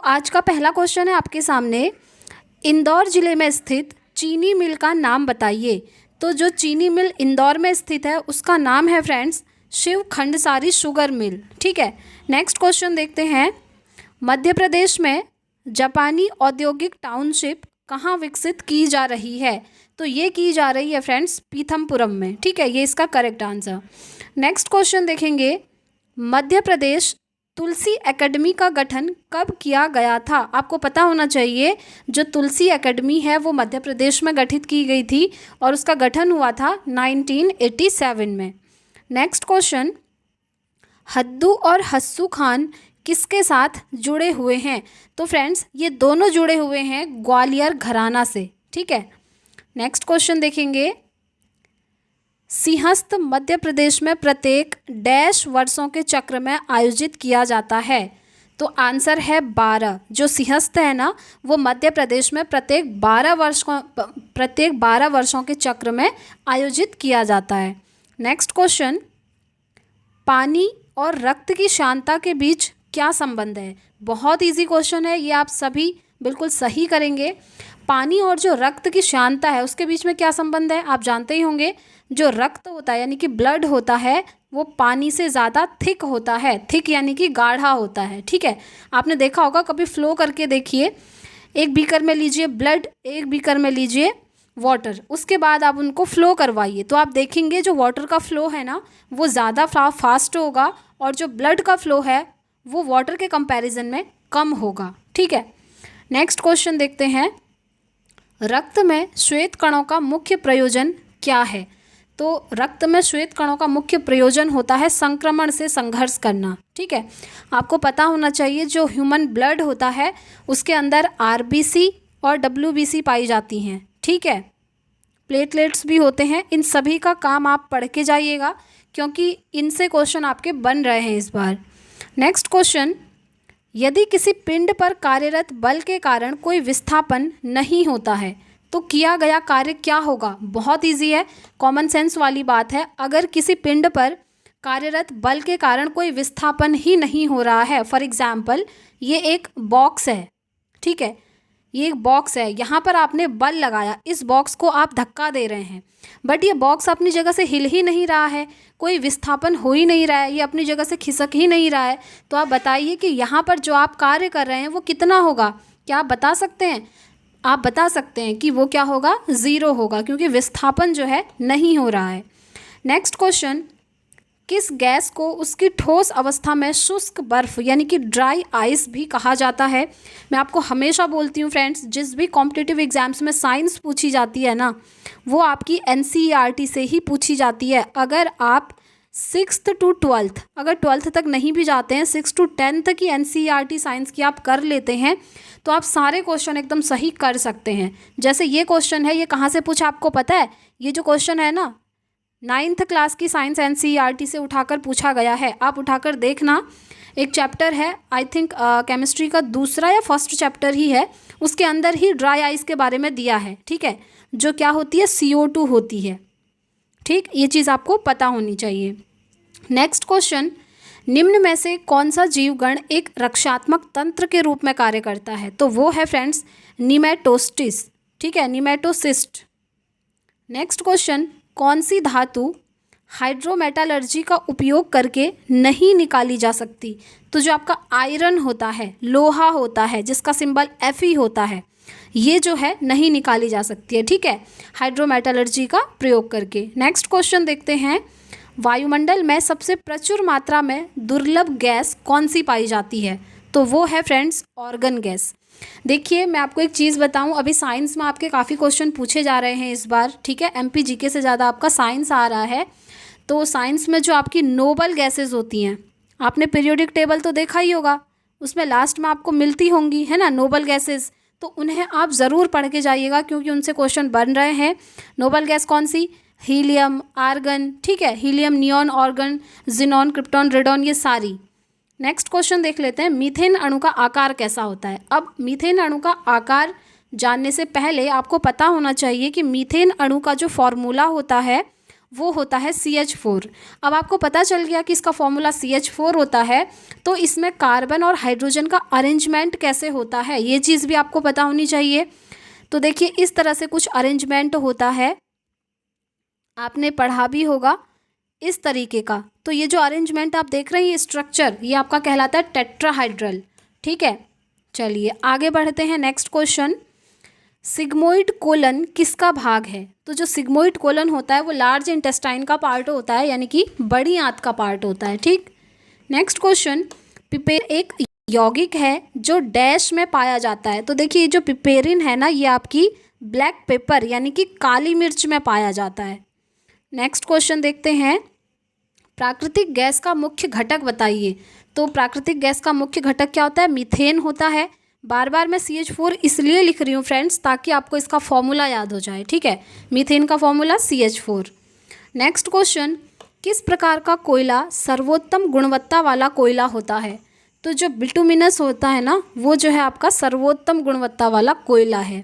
आज का पहला क्वेश्चन है आपके सामने, इंदौर ज़िले में स्थित चीनी मिल का नाम बताइए। तो जो चीनी मिल इंदौर में स्थित है उसका नाम है फ्रेंड्स शिव खंडसारी शुगर मिल। ठीक है, नेक्स्ट क्वेश्चन देखते हैं। मध्य प्रदेश में जापानी औद्योगिक टाउनशिप कहाँ विकसित की जा रही है? तो ये की जा रही है फ्रेंड्स पीथमपुरम में। ठीक है, ये इसका करेक्ट आंसर। नेक्स्ट क्वेश्चन देखेंगे, मध्य प्रदेश तुलसी एकेडमी का गठन कब किया गया था? आपको पता होना चाहिए जो तुलसी एकेडमी है वो मध्य प्रदेश में गठित की गई थी और उसका गठन हुआ था 1987 में। नेक्स्ट क्वेश्चन, हद्दू और हस्सू खान किसके साथ जुड़े हुए हैं? तो फ्रेंड्स ये दोनों जुड़े हुए हैं ग्वालियर घराना से। ठीक है, नेक्स्ट क्वेश्चन देखेंगे, सिंहस्थ मध्य प्रदेश में प्रत्येक डैश वर्षों के चक्र में आयोजित किया जाता है? तो आंसर है 12। जो सिंहस्थ है ना वो मध्य प्रदेश में प्रत्येक 12 वर्षों के चक्र में आयोजित किया जाता है। नेक्स्ट क्वेश्चन, पानी और रक्त की श्यानता के बीच क्या संबंध है? बहुत इजी क्वेश्चन है, ये आप सभी बिल्कुल सही करेंगे। पानी और जो रक्त की श्यानता है उसके बीच में क्या संबंध है? आप जानते ही होंगे, जो रक्त होता है यानी कि ब्लड होता है वो पानी से ज़्यादा थिक होता है। थिक यानी कि गाढ़ा होता है। ठीक है, आपने देखा होगा, कभी फ्लो करके देखिए। एक बीकर में लीजिए ब्लड, एक बीकर में लीजिए वाटर, उसके बाद आप उनको फ्लो करवाइए तो आप देखेंगे जो वाटर का फ्लो है ना वो ज़्यादा फास्ट होगा और जो ब्लड का फ्लो है वो वाटर के कंपैरिजन में कम होगा। ठीक है, नेक्स्ट क्वेश्चन देखते हैं, रक्त में श्वेत कणों का मुख्य प्रयोजन क्या है? तो रक्त में श्वेत कणों का मुख्य प्रयोजन होता है संक्रमण से संघर्ष करना। ठीक है, आपको पता होना चाहिए जो ह्यूमन ब्लड होता है उसके अंदर आरबीसी और डब्ल्यूबीसी पाई जाती हैं। ठीक है, प्लेटलेट्स भी होते हैं। इन सभी का काम आप पढ़ के जाइएगा क्योंकि इनसे क्वेश्चन आपके बन रहे हैं इस बार। नेक्स्ट क्वेश्चन, यदि किसी पिंड पर कार्यरत बल के कारण कोई विस्थापन नहीं होता है तो किया गया कार्य क्या होगा? बहुत इजी है, कॉमन सेंस वाली बात है। अगर किसी पिंड पर कार्यरत बल के कारण कोई विस्थापन ही नहीं हो रहा है, फॉर एग्जाम्पल ये एक बॉक्स है। ठीक है, ये एक बॉक्स है, यहाँ पर आपने बल लगाया, इस बॉक्स को आप धक्का दे रहे हैं बट ये बॉक्स अपनी जगह से हिल ही नहीं रहा है, कोई विस्थापन हो ही नहीं रहा है, ये अपनी जगह से खिसक ही नहीं रहा है। तो आप बताइए कि यहाँ पर जो आप कार्य कर रहे हैं वो कितना होगा? क्या आप बता सकते हैं? आप बता सकते हैं कि वो क्या होगा? 0 होगा क्योंकि विस्थापन जो है नहीं हो रहा है। नेक्स्ट क्वेश्चन, किस गैस को उसकी ठोस अवस्था में शुष्क बर्फ यानी कि ड्राई आइस भी कहा जाता है? मैं आपको हमेशा बोलती हूँ फ्रेंड्स, जिस भी कॉम्पिटिटिव एग्जाम्स में साइंस पूछी जाती है ना वो आपकी एनसीईआरटी से ही पूछी जाती है। अगर आप 6th to 12th, अगर 12th तक नहीं भी जाते हैं, 6 to 10th की एनसीईआरटी साइंस की आप कर लेते हैं तो आप सारे क्वेश्चन एकदम सही कर सकते हैं। जैसे ये क्वेश्चन है, ये कहाँ से पूछा आपको पता है? ये जो क्वेश्चन है ना 9th क्लास की साइंस एनसीईआरटी से उठाकर पूछा गया है। आप उठाकर देखना, एक चैप्टर है आई थिंक केमिस्ट्री का दूसरा या फर्स्ट चैप्टर ही है, उसके अंदर ही ड्राई आइस के बारे में दिया है। ठीक है, जो क्या होती है CO2 होती है। ठीक, ये चीज़ आपको पता होनी चाहिए। नेक्स्ट क्वेश्चन, निम्न में से कौन सा जीवगण एक रक्षात्मक तंत्र के रूप में कार्य करता है? तो वो है फ्रेंड्स निमेटोस्टिस। ठीक है, निमेटोसिस्ट। नेक्स्ट क्वेश्चन, कौन सी धातु हाइड्रोमेटालर्जी का उपयोग करके नहीं निकाली जा सकती? तो जो आपका आयरन होता है, लोहा होता है जिसका सिंबल Fe होता है, ये जो है नहीं निकाली जा सकती है। ठीक है, हाइड्रोमेटालर्जी का प्रयोग करके। नेक्स्ट क्वेश्चन देखते हैं, वायुमंडल में सबसे प्रचुर मात्रा में दुर्लभ गैस कौन सी पाई जाती है? तो वो है फ्रेंड्स ऑर्गन गैस। देखिए मैं आपको एक चीज़ बताऊं, अभी साइंस में आपके काफ़ी क्वेश्चन पूछे जा रहे हैं इस बार। ठीक है, MP GK से ज़्यादा आपका साइंस आ रहा है। तो साइंस में जो आपकी नोबल गैसेज होती हैं, आपने पीरियोडिक टेबल तो देखा ही होगा, उसमें लास्ट में आपको मिलती होंगी है ना नोबल गैसेज, तो उन्हें आप ज़रूर पढ़ के जाइएगा क्योंकि उनसे क्वेश्चन बन रहे हैं। नोबल गैस कौन सी? Helium, argon. ठीक है, helium, neon, argon, xenon, krypton, radon, ये सारी। नेक्स्ट क्वेश्चन देख लेते हैं, मीथेन अणु का आकार कैसा होता है? अब मीथेन अणु का आकार जानने से पहले आपको पता होना चाहिए कि मीथेन अणु का जो फॉर्मूला होता है वो होता है CH4। अब आपको पता चल गया कि इसका फॉर्मूला CH4 होता है, तो इसमें कार्बन और हाइड्रोजन का अरेंजमेंट कैसे होता है ये चीज़ भी आपको पता होनी चाहिए। तो देखिए इस तरह से कुछ अरेंजमेंट होता है, आपने पढ़ा भी होगा इस तरीके का। तो ये जो अरेंजमेंट आप देख रहे हैं, ये स्ट्रक्चर, ये आपका कहलाता है टेट्राहाइड्रल। ठीक है, चलिए आगे बढ़ते हैं। नेक्स्ट क्वेश्चन, सिग्मोइड कोलन किसका भाग है? तो जो सिग्मोइड कोलन होता है वो लार्ज इंटेस्टाइन का पार्ट होता है, यानी कि बड़ी आंत का पार्ट होता है। ठीक, नेक्स्ट क्वेश्चन, पिपेर एक यौगिक है जो डैश में पाया जाता है। तो देखिए ये जो पिपेरिन है ना, ये आपकी ब्लैक पेपर यानी कि काली मिर्च में पाया जाता है। नेक्स्ट क्वेश्चन देखते हैं, प्राकृतिक गैस का मुख्य घटक बताइए। तो प्राकृतिक गैस का मुख्य घटक क्या होता है? मीथेन होता है। बार बार मैं CH4 इसलिए लिख रही हूँ फ्रेंड्स, ताकि आपको इसका फॉर्मूला याद हो जाए। ठीक है, मीथेन का फॉर्मूला CH4। नेक्स्ट क्वेश्चन, किस प्रकार का कोयला सर्वोत्तम गुणवत्ता वाला कोयला होता है? तो जो बिटुमिनस होता है ना, वो जो है आपका सर्वोत्तम गुणवत्ता वाला कोयला है।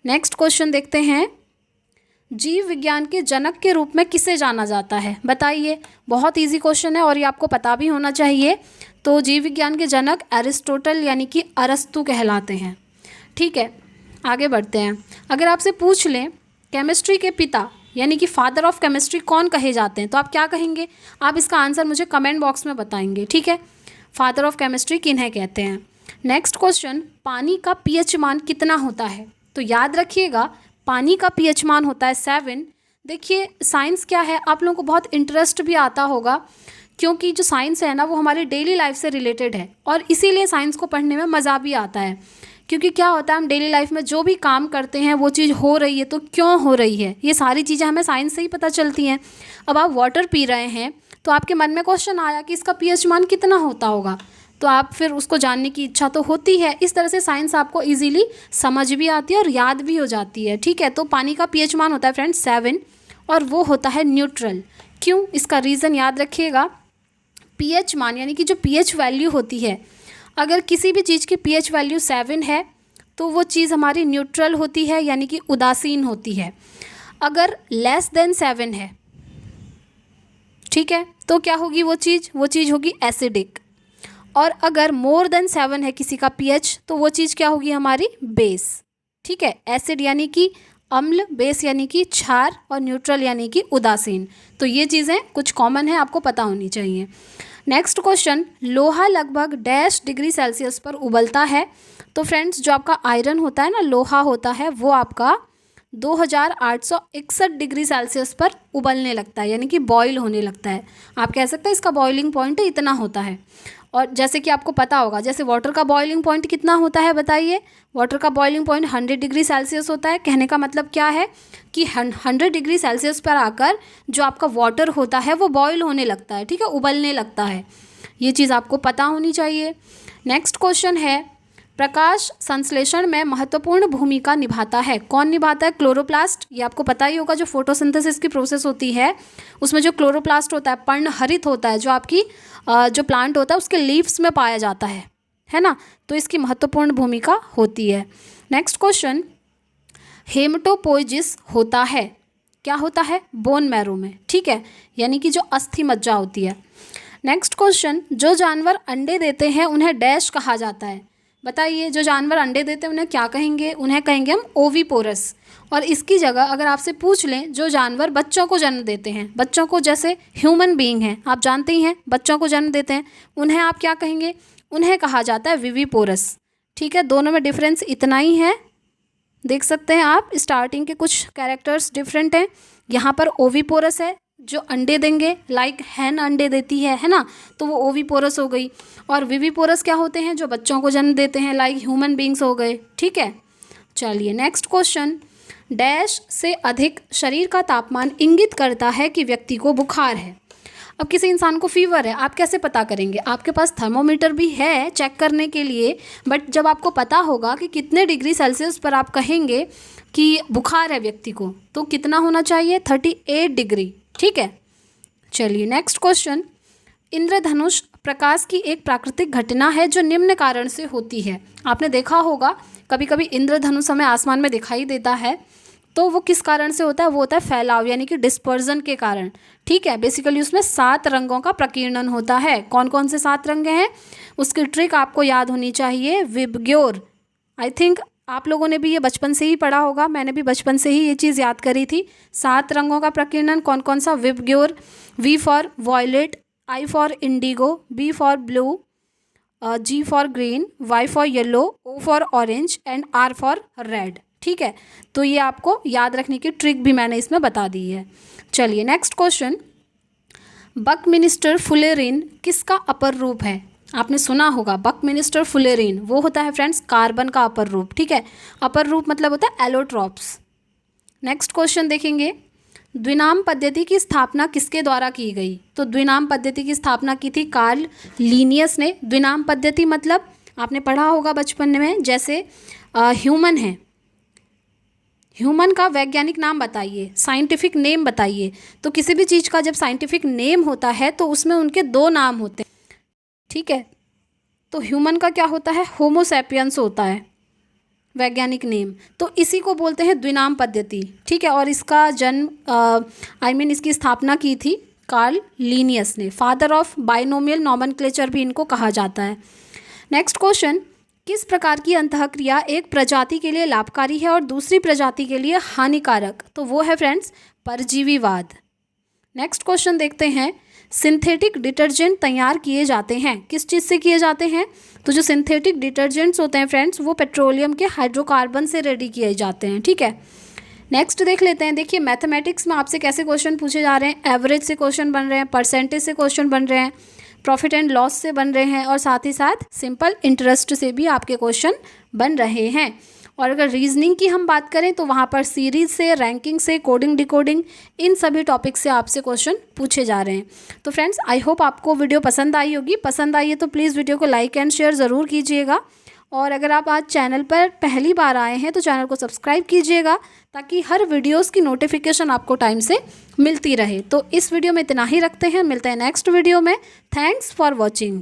नेक्स्ट क्वेश्चन देखते हैं, जीव विज्ञान के जनक के रूप में किसे जाना जाता है? बताइए, बहुत इजी क्वेश्चन है और ये आपको पता भी होना चाहिए। तो जीव विज्ञान के जनक एरिस्टोटल यानी कि अरस्तु कहलाते हैं। ठीक है, आगे बढ़ते हैं। अगर आपसे पूछ लें केमिस्ट्री के पिता यानी कि फादर ऑफ केमिस्ट्री कौन कहे जाते हैं, तो आप क्या कहेंगे? आप इसका आंसर मुझे कमेंट बॉक्स में बताएंगे। ठीक है, फादर ऑफ केमिस्ट्री किन्हें कहते हैं। नेक्स्ट क्वेश्चन, पानी का pH मान कितना होता है? तो याद रखिएगा पानी का pH मान होता है 7। देखिए साइंस क्या है, आप लोगों को बहुत इंटरेस्ट भी आता होगा, क्योंकि जो साइंस है ना वो हमारी डेली लाइफ से रिलेटेड है, और इसीलिए साइंस को पढ़ने में मज़ा भी आता है। क्योंकि क्या होता है, हम डेली लाइफ में जो भी काम करते हैं वो चीज़ हो रही है तो क्यों हो रही है, ये सारी चीज़ें हमें साइंस से ही पता चलती हैं। अब आप वाटर पी रहे हैं तो आपके मन में क्वेश्चन आया कि इसका pH मान कितना होता होगा, तो आप फिर उसको जानने की इच्छा तो होती है। इस तरह से साइंस आपको इजीली समझ भी आती है और याद भी हो जाती है। ठीक है, तो पानी का pH मान होता है फ्रेंड्स 7 और वो होता है न्यूट्रल। क्यों? इसका रीज़न याद रखिएगा, pH मान यानी कि जो pH वैल्यू होती है, अगर किसी भी चीज़ की pH वैल्यू 7 है तो वो चीज़ हमारी न्यूट्रल होती है यानी कि उदासीन होती है। अगर लेस देन 7 है, ठीक है, तो क्या होगी वो चीज़ होगी एसिडिक। और अगर मोर देन 7 है किसी का pH, तो वो चीज़ क्या होगी हमारी बेस। ठीक है, एसिड यानी कि अम्ल, बेस यानी कि क्षार, और न्यूट्रल यानी कि उदासीन। तो ये चीज़ें कुछ कॉमन है, आपको पता होनी चाहिए। नेक्स्ट क्वेश्चन, लोहा लगभग डैश डिग्री सेल्सियस पर उबलता है। तो फ्रेंड्स जो आपका आयरन होता है ना, लोहा होता है, वो आपका 2861 डिग्री सेल्सियस पर उबलने लगता है, यानी कि बॉईल होने लगता है। आप कह सकते हैं इसका बॉइलिंग पॉइंट इतना होता है। और जैसे कि आपको पता होगा, जैसे वाटर का बॉइलिंग पॉइंट कितना होता है बताइए? वाटर का बॉइलिंग पॉइंट 100 डिग्री सेल्सियस होता है। कहने का मतलब क्या है कि 100 डिग्री सेल्सियस पर आकर जो आपका वाटर होता है वो बॉईल होने लगता है। ठीक है, उबलने लगता है। ये चीज़ आपको पता होनी चाहिए। नेक्स्ट क्वेश्चन है, प्रकाश संश्लेषण में महत्वपूर्ण भूमिका निभाता है। कौन निभाता है? क्लोरोप्लास्ट। ये आपको पता ही होगा, जो फोटोसिंथेसिस की प्रोसेस होती है उसमें जो क्लोरोप्लास्ट होता है, पर्णहरित होता है, जो आपकी जो प्लांट होता है उसके लीव्स में पाया जाता है ना, तो इसकी महत्वपूर्ण भूमिका होती है। नेक्स्ट क्वेश्चन, हेमटोपोइजिस होता है, क्या होता है? बोन मैरो में। ठीक है, यानी कि जो अस्थि मज्जा होती है। नेक्स्ट क्वेश्चन, जो जानवर अंडे देते हैं उन्हें डैश कहा जाता है। बताइए, जो जानवर अंडे देते हैं उन्हें क्या कहेंगे? उन्हें कहेंगे हम ओविपोरस। और इसकी जगह अगर आपसे पूछ लें जो जानवर बच्चों को जन्म देते हैं, बच्चों को, जैसे ह्यूमन बीइंग हैं, आप जानते ही हैं बच्चों को जन्म देते हैं, उन्हें आप क्या कहेंगे? उन्हें कहा जाता है विविपोरस। ठीक है, दोनों में डिफरेंस इतना ही है, देख सकते हैं आप, स्टार्टिंग के कुछ कैरेक्टर्स डिफरेंट हैं। यहाँ पर ओविपोरस है जो अंडे देंगे, लाइक हैन अंडे देती है ना, तो वो ओविपोरस हो गई। और विविपोरस क्या होते हैं? जो बच्चों को जन्म देते हैं, लाइक ह्यूमन बीइंग्स हो गए। ठीक है, चलिए नेक्स्ट क्वेश्चन, डैश से अधिक शरीर का तापमान इंगित करता है कि व्यक्ति को बुखार है। अब किसी इंसान को फीवर है, आप कैसे पता करेंगे? आपके पास थर्मोमीटर भी है चेक करने के लिए, बट जब आपको पता होगा कि कितने डिग्री सेल्सियस पर आप कहेंगे कि बुखार है व्यक्ति को, तो कितना होना चाहिए? 38 डिग्री। ठीक है, चलिए नेक्स्ट क्वेश्चन, इंद्रधनुष प्रकाश की एक प्राकृतिक घटना है जो निम्न कारण से होती है। आपने देखा होगा कभी कभी इंद्रधनुष हमें आसमान में दिखाई देता है, तो वो किस कारण से होता है, वो होता है फैलाव यानी कि डिस्पर्जन के कारण। ठीक है, बेसिकली उसमें 7 रंगों का प्रकीर्णन होता है। कौन कौन से 7 रंग हैं, उसकी ट्रिक आपको याद होनी चाहिए, विबग्योर। आई थिंक आप लोगों ने भी ये बचपन से ही पढ़ा होगा, मैंने भी बचपन से ही ये चीज़ याद करी थी। 7 रंगों का प्रकीर्णन कौन कौन सा, VIBGYOR, V for violet, I for indigo, B for blue, G for green, Y for yellow, O for orange and R for red. ठीक है, तो ये आपको याद रखने की ट्रिक भी मैंने इसमें बता दी है। चलिए नेक्स्ट क्वेश्चन, बकमिनिस्टर फुलेरिन किसका अपर रूप है? आपने सुना होगा बकमिनिस्टर फुलेरिन, वो होता है फ्रेंड्स कार्बन का अपर रूप। ठीक है, अपर रूप मतलब होता है एलोट्रॉप्स। नेक्स्ट क्वेश्चन देखेंगे, द्विनाम पद्धति की स्थापना किसके द्वारा की गई? तो द्विनाम पद्धति की स्थापना की थी कार्ल लीनियस ने। द्विनाम पद्धति मतलब आपने पढ़ा होगा बचपन में, जैसे ह्यूमन है, ह्यूमन का वैज्ञानिक नाम बताइए, साइंटिफिक नेम बताइए। तो किसी भी चीज़ का जब साइंटिफिक नेम होता है तो उसमें उनके 2 नाम होते हैं। ठीक है, तो ह्यूमन का क्या होता है, होमो सैपियंस होता है वैज्ञानिक नेम, तो इसी को बोलते हैं द्विनाम पद्धति। ठीक है, और इसका जन्म इसकी स्थापना की थी कार्ल लीनियस ने। फादर ऑफ बाइनोमियल नॉमेनक्लेचर भी इनको कहा जाता है। नेक्स्ट क्वेश्चन, किस प्रकार की अंतःक्रिया एक प्रजाति के लिए लाभकारी है और दूसरी प्रजाति के लिए हानिकारक? तो वो है फ्रेंड्स परजीवीवाद। नेक्स्ट क्वेश्चन देखते हैं, सिंथेटिक डिटर्जेंट तैयार किए जाते हैं किस चीज़ से किए जाते हैं? तो जो सिंथेटिक डिटर्जेंट्स होते हैं फ्रेंड्स, वो पेट्रोलियम के हाइड्रोकार्बन से रेडी किए जाते हैं। ठीक है, नेक्स्ट देख लेते हैं। देखिए मैथमेटिक्स में आपसे कैसे क्वेश्चन पूछे जा रहे हैं, एवरेज से क्वेश्चन बन रहे हैं, परसेंटेज से क्वेश्चन बन रहे हैं, प्रॉफिट एंड लॉस से बन रहे हैं, और साथ ही साथ सिंपल इंटरेस्ट से भी आपके क्वेश्चन बन रहे हैं। और अगर रीजनिंग की हम बात करें तो वहाँ पर सीरीज से, रैंकिंग से, कोडिंग डिकोडिंग, इन सभी टॉपिक से आपसे क्वेश्चन पूछे जा रहे हैं। तो फ्रेंड्स आई होप आपको वीडियो पसंद आई होगी। पसंद आई है तो प्लीज़ वीडियो को लाइक एंड शेयर ज़रूर कीजिएगा। और अगर आप आज चैनल पर पहली बार आए हैं तो चैनल को सब्सक्राइब कीजिएगा, ताकि हर वीडियोस की नोटिफिकेशन आपको टाइम से मिलती रहे। तो इस वीडियो में इतना ही रखते हैं, मिलते हैं नेक्स्ट वीडियो में। Thanks for watching.